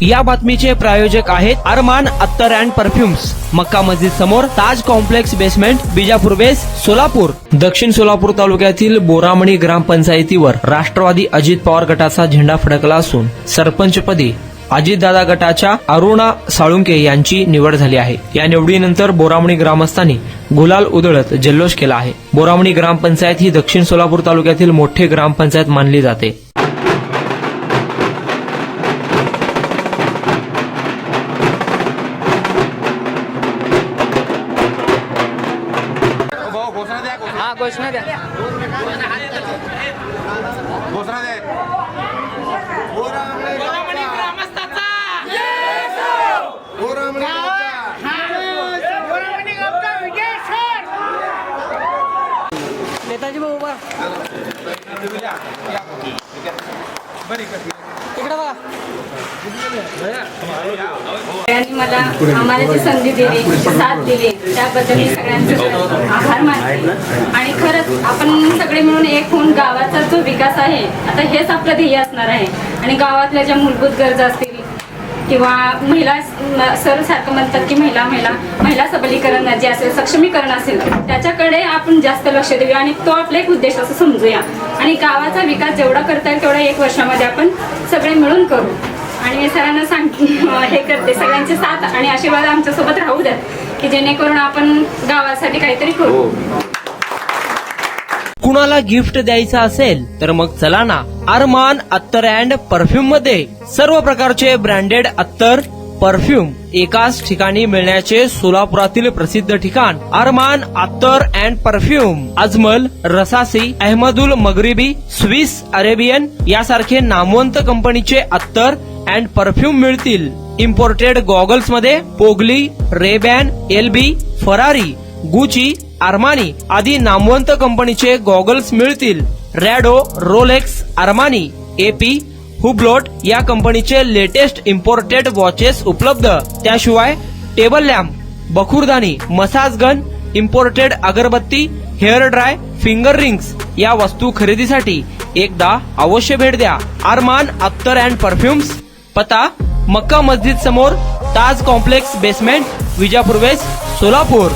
या बातमीचे प्रायोजक आहेत अरमान अत्तर अँड परफ्युम्स, मक्का मस्जिद समोर, ताज कॉम्प्लेक्स बेसमेंट, बिजापूर बेस, सोलापूर। दक्षिण सोलापूर तालुक्यातील बोरामणी ग्रामपंचायतीवर राष्ट्रवादी अजित पवार गटाचा झेंडा फडकला असून सरपंचपदी अजितदादा गटाच्या अरुणा साळुंके यांची निवड झाली आहे। या निवडीनंतर बोरामणी ग्रामस्थांनी गुलाल उधळत जल्लोष केला आहे। बोरामणी ग्रामपंचायत ही दक्षिण सोलापूर तालुक्यातील मोठी ग्रामपंचायत मानली जाते। घोषणा द्या नेताजी भाऊ बा तिकडे बघा। आणि मला आम्हाला जी संधी दिली, साथ दिली, त्याबद्दल मी सगळ्यांचे आभार मानते। आणि खरंच आपण सगळे मिळून एक होऊन गावाचा जो विकास आहे, आता हेच आपलं ध्येय असणार आहे। आणि गावातल्या ज्या मूलभूत गरजा असतील किंवा महिला सर सारखं म्हणतात की महिला सबलीकरण जे असेल, सक्षमीकरण असेल, त्याच्याकडे आपण जास्त लक्ष देऊया आणि तो आपला एक उद्देश असं समजूया। आणि गावाचा विकास जेवढा करता येईल तेवढा 1 वर्षामध्ये आपण सगळे मिळून करू। आणि मी सरांना हे करते, सगळ्यांचे साथ आणि आशीर्वाद आमच्यासोबत राहू द्यात की जेणेकरून आपण गावासाठी काहीतरी करू। कुणाला गिफ्ट द्यायचं असेल तर मग चला ना अरमान अत्तर अँड परफ्यूम मध्ये सर्व प्रकारचे ब्रँडेड अत्तर परफ्यूम एकाच ठिकाणी मिळण्याचे सोलापुरातील प्रसिद्ध ठिकाण Arman Attar and perfume. Ajmal, Rasasi, Ahmedul Maghribi, Swiss Arabian यासारखे नामवंत कंपनीचे अत्तर अँड परफ्यूम मिळतील। इम्पोर्टेड गॉगल्स मध्ये पोगली, Ray Ban, LB, Ferrari, Gucci, Armani आदी नामवंत कंपनीचे गॉगल्स मिळतील। Rado, Rolex, Armani, AP, Hublot या कंपनीचे लेटेस्ट इम्पोर्टेड वॉचेस उपलब्ध। त्याशिवाय टेबल लॅम्प, बखुरदानी, मसाज गन, इम्पोर्टेड अगरबत्ती, हेअर ड्राय, फिंगर रिंग्स या वस्तू खरेदीसाठी एकदा अवश्य भेट द्या अरमान अत्तर अँड परफ्युम्स। पता मक्का मस्जिद समोर, Taj complex basement, Vijapur west, Solapur.